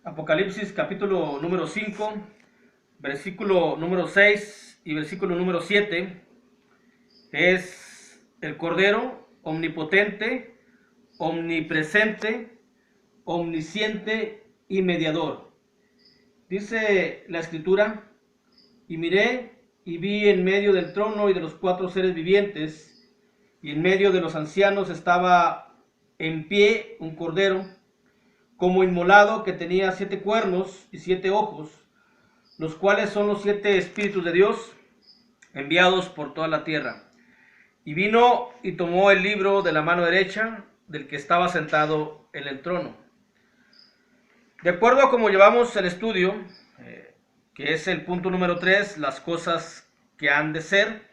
Apocalipsis capítulo número 5, versículo número 6 y versículo número 7 es el Cordero omnipotente, omnipresente, omnisciente y mediador. Dice la escritura: y miré y vi en medio del trono y de los cuatro seres vivientes, y en medio de los ancianos estaba en pie un cordero, como inmolado, que tenía 7 cuernos y 7 ojos, los cuales son los 7 espíritus de Dios, enviados por toda la tierra. Y vino y tomó el libro de la mano derecha del que estaba sentado en el trono. De acuerdo a como llevamos el estudio, que es el punto número 3, las cosas que han de ser.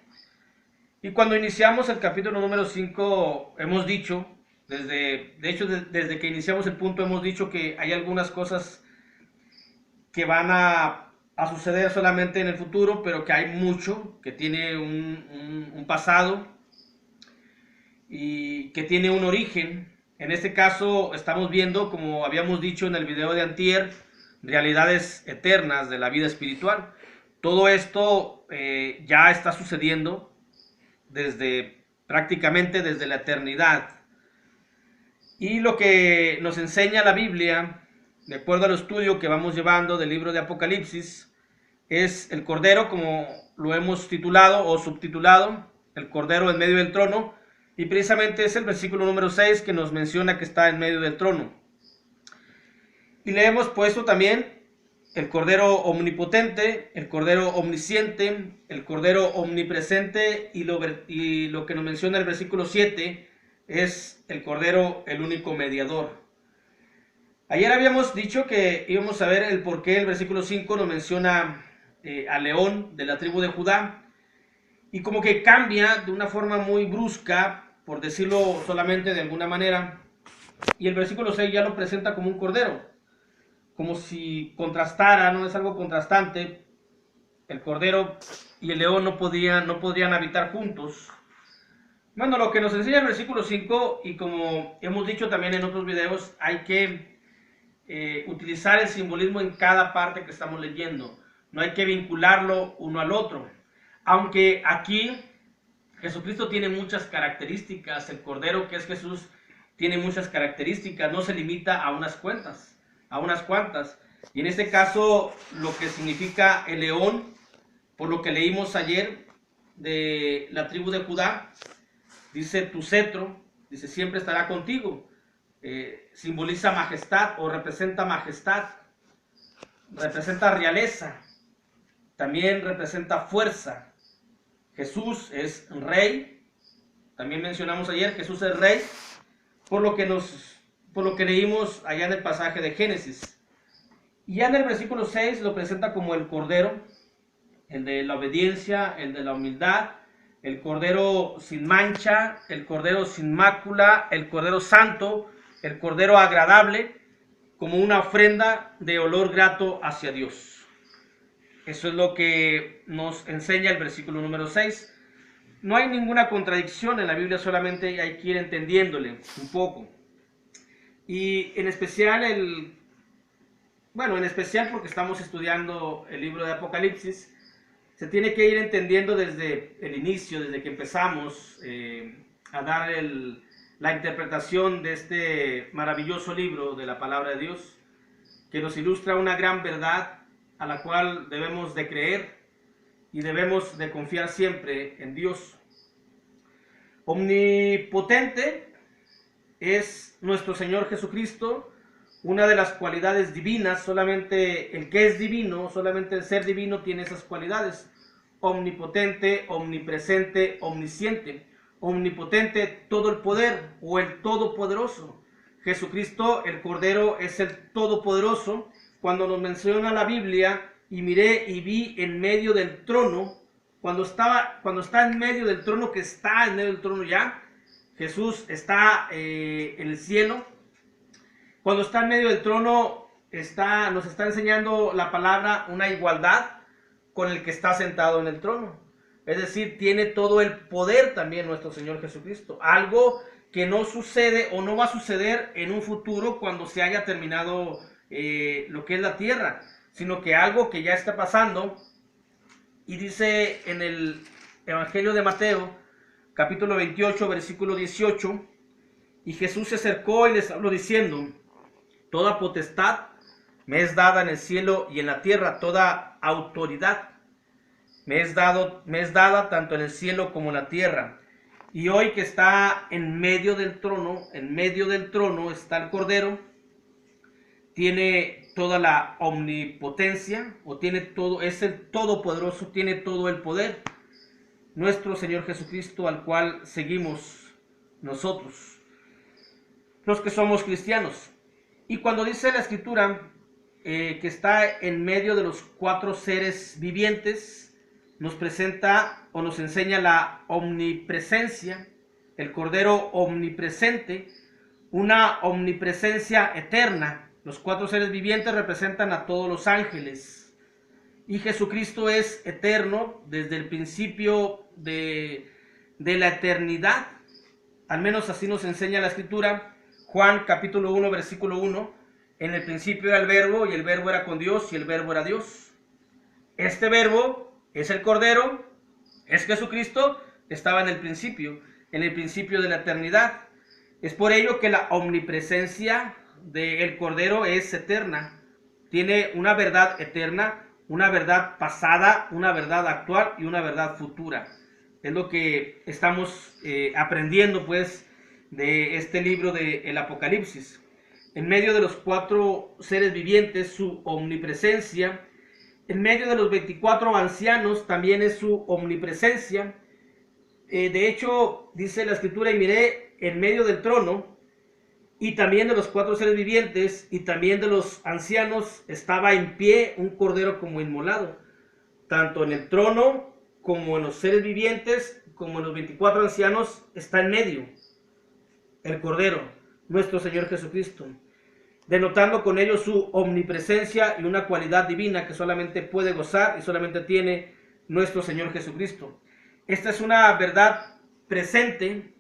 Y cuando iniciamos el capítulo número 5, hemos dicho, desde que iniciamos el punto, hemos dicho que hay algunas cosas que van a suceder solamente en el futuro, pero que hay mucho, que tiene un pasado y que tiene un origen. En este caso estamos viendo, como habíamos dicho en el video de antier, realidades eternas de la vida espiritual. Todo esto ya está sucediendo prácticamente desde la eternidad. Y lo que nos enseña la Biblia, de acuerdo al estudio que vamos llevando del libro de Apocalipsis, es el Cordero, como lo hemos titulado o subtitulado, el Cordero en medio del trono, y precisamente es el versículo número 6 que nos menciona que está en medio del trono. Y le hemos puesto también el Cordero omnipotente, el Cordero omnisciente, el Cordero omnipresente, y lo que nos menciona el versículo 7 es el Cordero, el único mediador. Ayer habíamos dicho que íbamos a ver el por qué el versículo 5 nos menciona al león de la tribu de Judá, y como que cambia de una forma muy brusca, por decirlo solamente de alguna manera, y el versículo 6 ya lo presenta como un cordero, como si contrastara, no es algo contrastante. El cordero y el león no podrían habitar juntos. Bueno, lo que nos enseña el versículo 5, y como hemos dicho también en otros videos, hay que utilizar el simbolismo en cada parte que estamos leyendo. No hay que vincularlo uno al otro. Aunque aquí Jesucristo tiene muchas características, el Cordero que es Jesús tiene muchas características, no se limita a unas cuantas. Y en este caso, lo que significa el león, por lo que leímos ayer de la tribu de Judá, dice tu cetro, dice siempre estará contigo. Simboliza majestad o representa majestad, representa realeza, también representa fuerza. Jesús es rey, también mencionamos ayer, Jesús es rey, por lo que leímos allá en el pasaje de Génesis. Y ya en el versículo 6 lo presenta como el Cordero, el de la obediencia, el de la humildad, el Cordero sin mancha, el Cordero sin mácula, el Cordero santo, el Cordero agradable, como una ofrenda de olor grato hacia Dios. Eso es lo que nos enseña el versículo número 6. No hay ninguna contradicción en la Biblia, solamente hay que ir entendiéndole un poco. Y en especial en especial porque estamos estudiando el libro de Apocalipsis, se tiene que ir entendiendo desde el inicio, desde que empezamos a dar la interpretación de este maravilloso libro de la palabra de Dios, que nos ilustra una gran verdad a la cual debemos de creer y debemos de confiar siempre en Dios. Omnipotente es nuestro Señor Jesucristo. Una de las cualidades divinas, solamente el que es divino, solamente el ser divino tiene esas cualidades: omnipotente, omnipresente, omnisciente. Omnipotente, todo el poder o el todopoderoso. Jesucristo, el Cordero, es el todopoderoso. Cuando nos menciona la Biblia, y miré y vi en medio del trono, cuando está en medio del trono, que está en medio del trono ya, Jesús está en el cielo. Cuando está en medio del trono, nos está enseñando la palabra una igualdad con el que está sentado en el trono. Es decir, tiene todo el poder también nuestro Señor Jesucristo. Algo que no sucede o no va a suceder en un futuro cuando se haya terminado lo que es la tierra, sino que algo que ya está pasando. Y dice en el Evangelio de Mateo, capítulo 28, versículo 18, y Jesús se acercó y les habló diciendo: toda potestad me es dada en el cielo y en la tierra, toda autoridad me es dada tanto en el cielo como en la tierra. Y hoy que está en medio del trono está el Cordero, tiene toda la omnipotencia, o tiene todo, es el todopoderoso, tiene todo el poder. Nuestro Señor Jesucristo, al cual seguimos nosotros, los que somos cristianos. Y cuando dice la Escritura que está en medio de los cuatro seres vivientes, nos presenta o nos enseña la omnipresencia, el Cordero omnipresente, una omnipresencia eterna. Los cuatro seres vivientes representan a todos los ángeles, y Jesucristo es eterno desde el principio de la eternidad. Al menos así nos enseña la Escritura. Juan capítulo 1, versículo 1: en el principio era el Verbo, y el Verbo era con Dios, y el Verbo era Dios. Este Verbo es el Cordero, es Jesucristo, estaba en el principio de la eternidad. Es por ello que la omnipresencia del Cordero es eterna. Tiene una verdad eterna, una verdad pasada, una verdad actual y una verdad futura. Es lo que estamos aprendiendo, pues, de este libro del Apocalipsis. En medio de los cuatro seres vivientes, su omnipresencia. En medio de los 24 ancianos también es su omnipresencia. De hecho, dice la Escritura: y miré en medio del trono, y también de los cuatro seres vivientes, y también de los ancianos, estaba en pie un cordero como inmolado. Tanto en el trono, como en los seres vivientes, como en los 24 ancianos, está en medio el Cordero, nuestro Señor Jesucristo, denotando con ello su omnipresencia y una cualidad divina que solamente puede gozar y solamente tiene nuestro Señor Jesucristo. Esta es una verdad presente,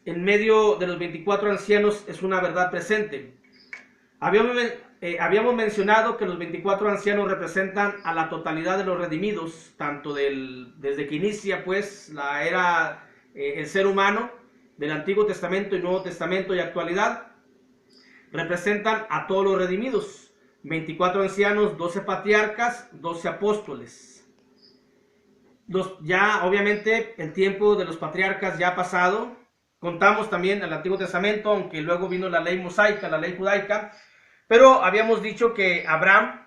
en medio de los 24 ancianos es una verdad presente. Habíamos mencionado que los 24 ancianos representan a la totalidad de los redimidos, tanto desde que inicia pues la era, el ser humano, del Antiguo Testamento y Nuevo Testamento y actualidad. Representan a todos los redimidos: 24 ancianos, 12 patriarcas, 12 apóstoles. Ya obviamente el tiempo de los patriarcas ya ha pasado. Contamos también el Antiguo Testamento, aunque luego vino la ley mosaica, la ley judaica. Pero habíamos dicho que Abraham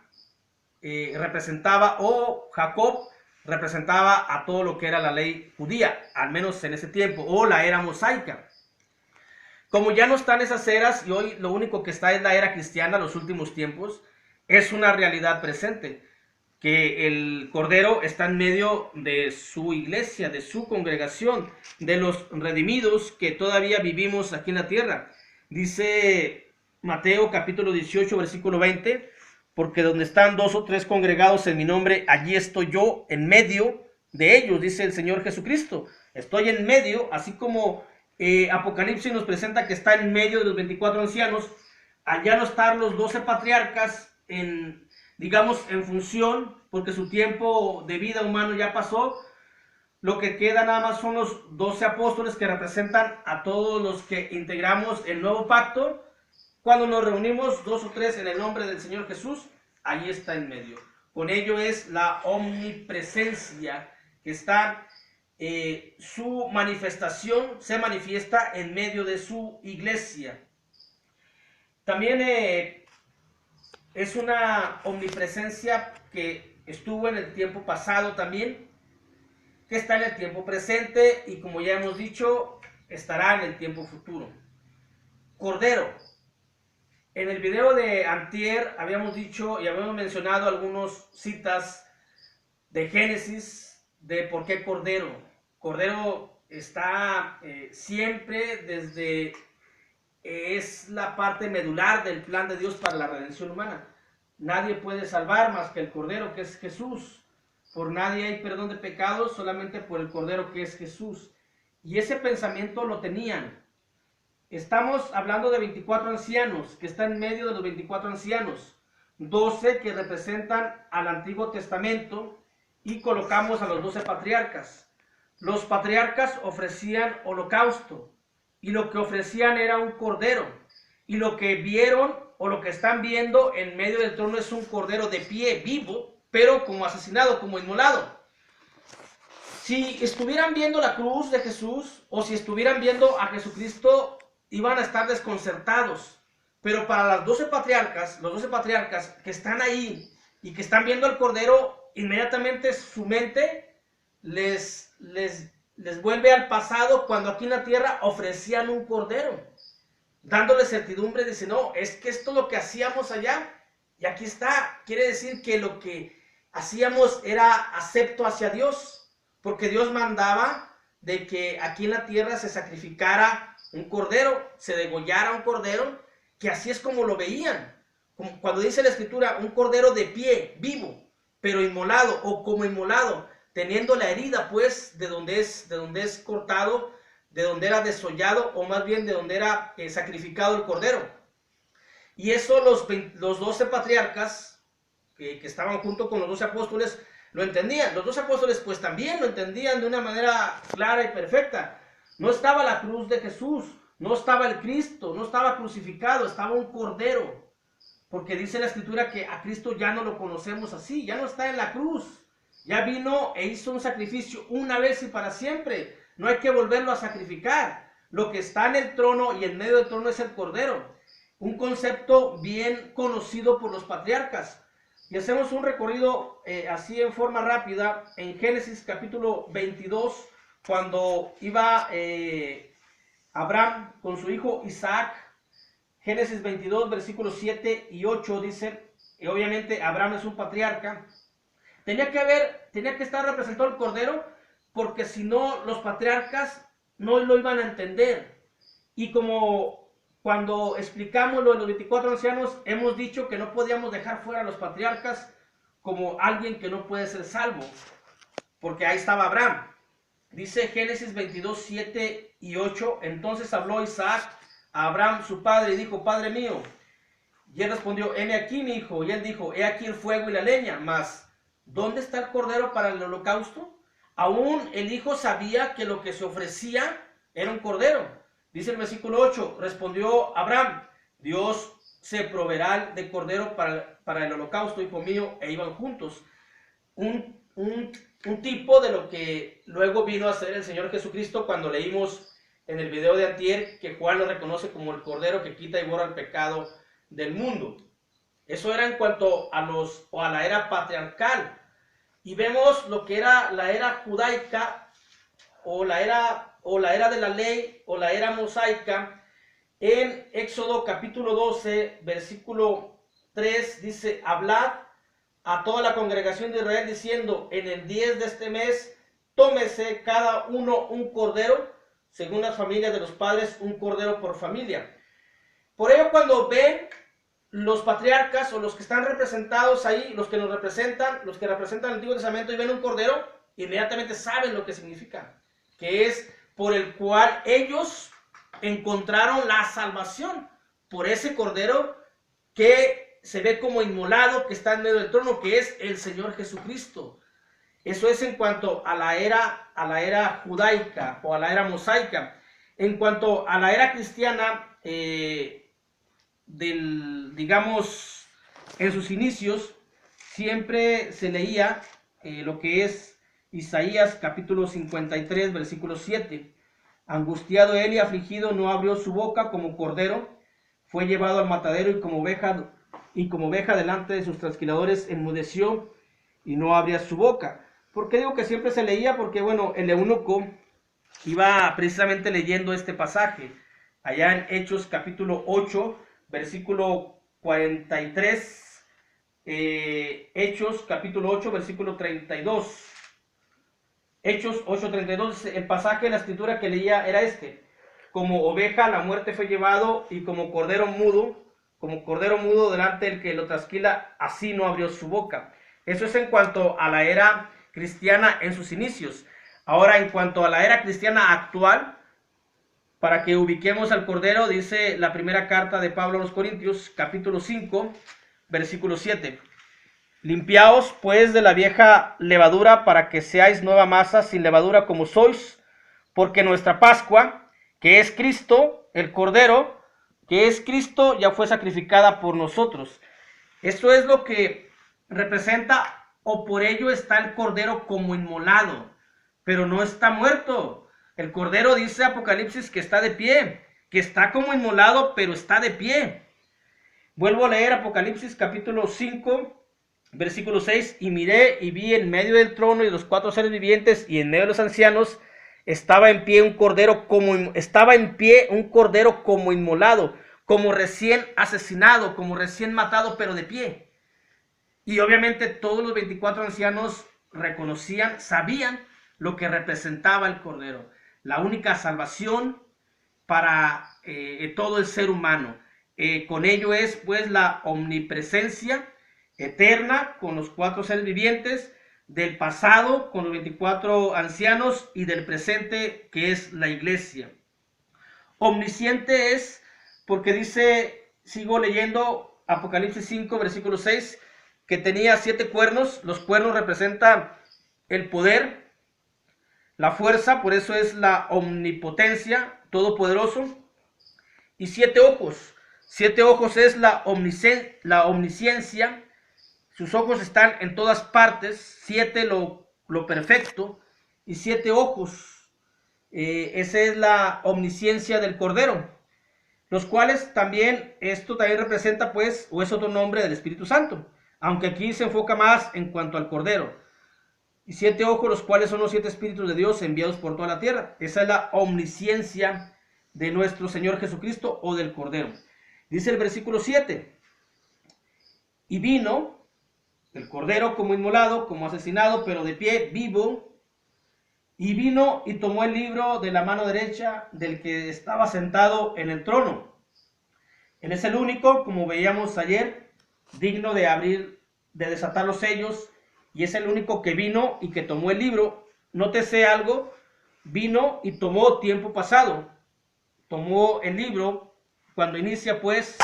representaba, o Jacob representaba a todo lo que era la ley judía, al menos en ese tiempo, o la era mosaica. Como ya no están esas eras y hoy lo único que está es la era cristiana, los últimos tiempos, es una realidad presente, que el Cordero está en medio de su iglesia, de su congregación, de los redimidos que todavía vivimos aquí en la tierra. Dice Mateo capítulo 18, versículo 20: porque donde están dos o tres congregados en mi nombre, allí estoy yo en medio de ellos, dice el Señor Jesucristo. Estoy en medio, así como Apocalipsis nos presenta que está en medio de los 24 ancianos. Allá no están los 12 patriarcas digamos, en función, porque su tiempo de vida humano ya pasó. Lo que queda nada más son los 12 apóstoles, que representan a todos los que integramos el nuevo pacto. Cuando nos reunimos dos o tres en el nombre del Señor Jesús, ahí está en medio. Con ello es la omnipresencia que está, su manifestación se manifiesta en medio de su iglesia. También es una omnipresencia que estuvo en el tiempo pasado también, que está en el tiempo presente y, como ya hemos dicho, estará en el tiempo futuro. Cordero. En el video de antier habíamos dicho y habíamos mencionado algunas citas de Génesis de por qué Cordero. Cordero está siempre desde... es la parte medular del plan de Dios para la redención humana. Nadie puede salvar más que el Cordero, que es Jesús. Por nadie hay perdón de pecados, solamente por el Cordero, que es Jesús. Y ese pensamiento lo tenían Estamos hablando de 24 ancianos, que están en medio de los 24 ancianos. 12 que representan al Antiguo Testamento y colocamos a los 12 patriarcas. Los patriarcas ofrecían holocausto y lo que ofrecían era un cordero. Y lo que vieron o lo que están viendo en medio del trono es un cordero de pie, vivo, pero como asesinado, como inmolado. Si estuvieran viendo la cruz de Jesús o si estuvieran viendo a Jesucristo, iban a estar desconcertados. Pero para las 12 patriarcas, los 12 patriarcas que están ahí y que están viendo al cordero, inmediatamente su mente les vuelve al pasado cuando aquí en la tierra ofrecían un cordero, dándole certidumbre. Dice, no, es que esto es lo que hacíamos allá y aquí está. Quiere decir que lo que hacíamos era acepto hacia Dios, porque Dios mandaba de que aquí en la tierra se sacrificara un cordero, se degollara un cordero, que así es como lo veían. Como cuando dice la Escritura, un cordero de pie, vivo, pero inmolado o como inmolado, teniendo la herida pues de donde es cortado, de donde era desollado, o más bien de donde era sacrificado el cordero. Y eso los 12 patriarcas que estaban junto con los 12 apóstoles lo entendían. Los 12 apóstoles pues también lo entendían de una manera clara y perfecta. No estaba la cruz de Jesús, no estaba el Cristo, no estaba crucificado, estaba un cordero. Porque dice la Escritura que a Cristo ya no lo conocemos así, ya no está en la cruz. Ya vino e hizo un sacrificio una vez y para siempre. No hay que volverlo a sacrificar. Lo que está en el trono y en medio del trono es el cordero. Un concepto bien conocido por los patriarcas. Y hacemos un recorrido así en forma rápida en Génesis capítulo 22, cuando iba Abraham con su hijo Isaac. Génesis 22, versículos 7 y 8 dice, y obviamente Abraham es un patriarca. Tenía que estar representado el cordero, porque si no, los patriarcas no lo iban a entender. Y como cuando explicamos lo de los 24 ancianos, hemos dicho que no podíamos dejar fuera a los patriarcas como alguien que no puede ser salvo, porque ahí estaba Abraham. Dice Génesis 22, 7 y 8, entonces habló Isaac a Abraham su padre y dijo, Padre mío. Y él respondió, heme aquí mi hijo. Y él dijo, he aquí el fuego y la leña, mas ¿dónde está el cordero para el holocausto? Aún el hijo sabía que lo que se ofrecía era un cordero. Dice el versículo 8, respondió Abraham, Dios se proveerá de cordero para el holocausto, hijo mío, e iban juntos. Un tipo de lo que luego vino a ser el Señor Jesucristo cuando leímos en el video de antier que Juan lo reconoce como el cordero que quita y borra el pecado del mundo. Eso era en cuanto a la era patriarcal. Y vemos lo que era la era judaica o la era de la ley o la era mosaica. En Éxodo capítulo 12, versículo 3 dice, hablad a toda la congregación de Israel diciendo, en el 10 de este mes, tómese cada uno un cordero, según las familias de los padres, un cordero por familia. Por ello, cuando ven los patriarcas o los que están representados ahí, los que representan el Antiguo Testamento y ven un cordero, inmediatamente saben lo que significa, que es por el cual ellos encontraron la salvación, por ese cordero que se ve como inmolado, que está en medio del trono, que es el Señor Jesucristo. Eso es en cuanto a la era judaica o a la era mosaica. En cuanto a la era cristiana, digamos, en sus inicios, siempre se leía lo que es Isaías capítulo 53, versículo 7. Angustiado él y afligido, no abrió su boca, como cordero fue llevado al matadero, y como oveja delante de sus trasquiladores enmudeció y no abría su boca. ¿Por qué digo que siempre se leía? Porque bueno, el eunuco iba precisamente leyendo este pasaje allá en Hechos capítulo 8, versículo 43, Hechos capítulo 8, versículo 32. Hechos 8:32, el pasaje de la escritura que leía era este: como oveja a la muerte fue llevado, y como cordero mudo delante del que lo trasquila, así no abrió su boca. Eso es en cuanto a la era cristiana en sus inicios. Ahora, en cuanto a la era cristiana actual, Para que ubiquemos al Cordero, dice la primera carta de Pablo a los Corintios, capítulo 5, versículo 7. Limpiaos pues de la vieja levadura para que seáis nueva masa sin levadura como sois, porque nuestra Pascua, que es Cristo, el Cordero, que es Cristo, ya fue sacrificada por nosotros. Esto es lo que representa, o por ello está el Cordero como inmolado, pero no está muerto. El Cordero, dice Apocalipsis, que está de pie, que está como inmolado, pero está de pie. Vuelvo a leer Apocalipsis capítulo 5, versículo 6, y miré y vi en medio del trono y de los 4 seres vivientes y en medio de los ancianos estaba en pie un cordero como inmolado, como recién asesinado, como recién matado, pero de pie. Y obviamente todos los 24 ancianos reconocían, sabían lo que representaba el cordero, la única salvación para todo el ser humano. Con ello es pues la omnipresencia eterna con los 4 seres vivientes, del pasado con los 24 ancianos y del presente que es la iglesia. Omnisciente es porque dice, sigo leyendo Apocalipsis 5 versículo 6, que tenía 7 cuernos. Los cuernos representan el poder, la fuerza, por eso es la omnipotencia, todopoderoso, y 7 ojos. 7 ojos es la omnisciencia. Sus ojos están en todas partes. 7 lo perfecto. Y 7 ojos. Esa es la omnisciencia del Cordero. Los cuales también, esto también representa pues, o es otro nombre del Espíritu Santo. Aunque aquí se enfoca más en cuanto al Cordero. Y 7 ojos, los cuales son los 7 Espíritus de Dios enviados por toda la tierra. Esa es la omnisciencia de nuestro Señor Jesucristo o del Cordero. Dice el versículo 7. Y vino el Cordero como inmolado, como asesinado, pero de pie, vivo. Y vino y tomó el libro de la mano derecha del que estaba sentado en el trono. Él es el único, como veíamos ayer, digno de abrir, de desatar los sellos, y es el único que vino y que tomó el libro. Nótese algo, vino y tomó tiempo pasado. Tomó el libro cuando inicia pues,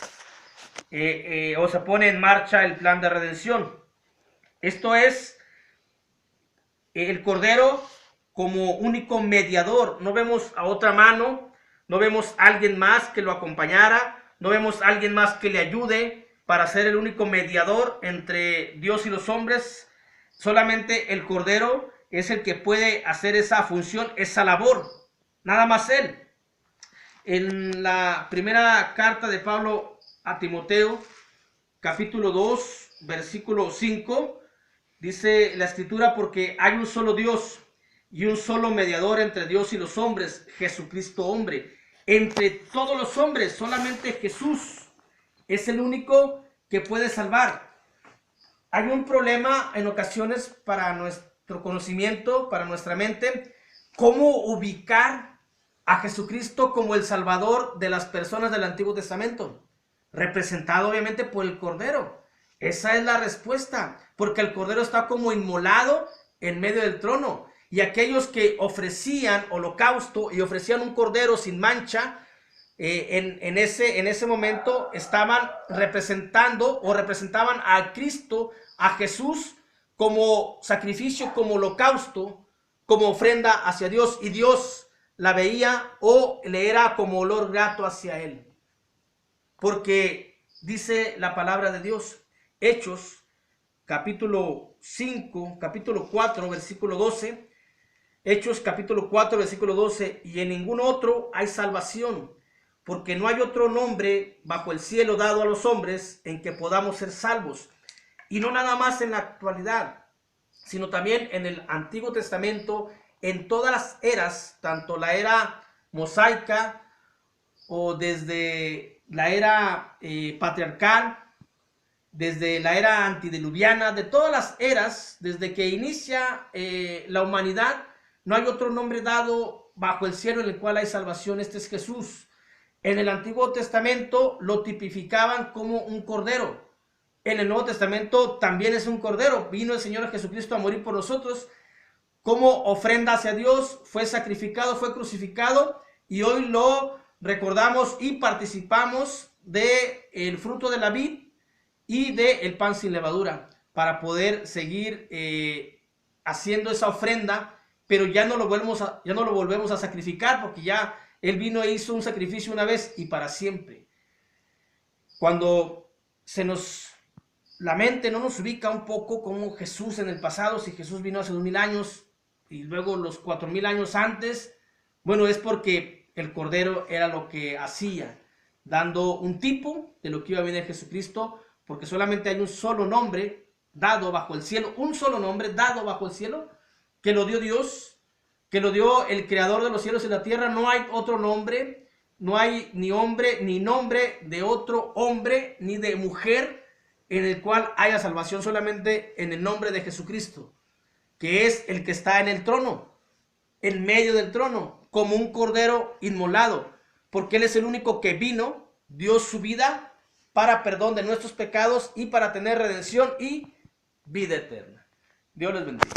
o se pone en marcha el plan de redención. Esto es el Cordero como único mediador. No vemos a otra mano, no vemos a alguien más que lo acompañara, no vemos a alguien más que le ayude para ser el único mediador entre Dios y los hombres. Solamente el Cordero es el que puede hacer esa función, esa labor, nada más él. En la primera carta de Pablo a Timoteo, capítulo 2, versículo 5, dice la Escritura, porque hay un solo Dios y un solo mediador entre Dios y los hombres, Jesucristo hombre. Entre todos los hombres, solamente Jesús es el único que puede salvar. Hay un problema en ocasiones para nuestro conocimiento, para nuestra mente, cómo ubicar a Jesucristo como el Salvador de las personas del Antiguo Testamento, representado obviamente por el Cordero. Esa es la respuesta, porque el Cordero está como inmolado en medio del trono, y aquellos que ofrecían holocausto y ofrecían un cordero sin mancha, en ese momento estaban representando o representaban a Cristo, a Jesús, como sacrificio, como holocausto, como ofrenda hacia Dios, y Dios la veía o le era como olor grato hacia él. Porque dice la palabra de Dios, Hechos, capítulo 5, capítulo 4, versículo 12, Hechos capítulo 4, versículo 12, y en ningún otro hay salvación, porque no hay otro nombre bajo el cielo dado a los hombres en que podamos ser salvos. Y no nada más en la actualidad, sino también en el Antiguo Testamento, en todas las eras, tanto la era mosaica o desde la era patriarcal, desde la era antediluviana, de todas las eras, desde que inicia la humanidad, no hay otro nombre dado bajo el cielo en el cual hay salvación. Este es Jesús. En el Antiguo Testamento lo tipificaban como un cordero. En el Nuevo Testamento también es un cordero. Vino el Señor Jesucristo a morir por nosotros como ofrenda hacia Dios, fue sacrificado, fue crucificado, y hoy lo recordamos y participamos del fruto de la vid y del pan sin levadura, para poder seguir haciendo esa ofrenda, pero ya no lo volvemos a sacrificar, porque ya Él vino e hizo un sacrificio una vez y para siempre. Cuando la mente no nos ubica un poco como Jesús en el pasado, si Jesús vino hace 2000 años y luego los 4000 años antes, bueno, es porque el Cordero era lo que hacía, dando un tipo de lo que iba a venir Jesucristo, porque solamente hay un solo nombre dado bajo el cielo, un solo nombre dado bajo el cielo, que lo dio Dios, que lo dio el creador de los cielos y la tierra. No hay otro nombre, no hay ni hombre, ni nombre de otro hombre, ni de mujer, en el cual haya salvación, solamente en el nombre de Jesucristo, que es el que está en el trono, en medio del trono, como un cordero inmolado, porque Él es el único que vino, dio su vida para perdón de nuestros pecados y para tener redención y vida eterna. Dios les bendiga.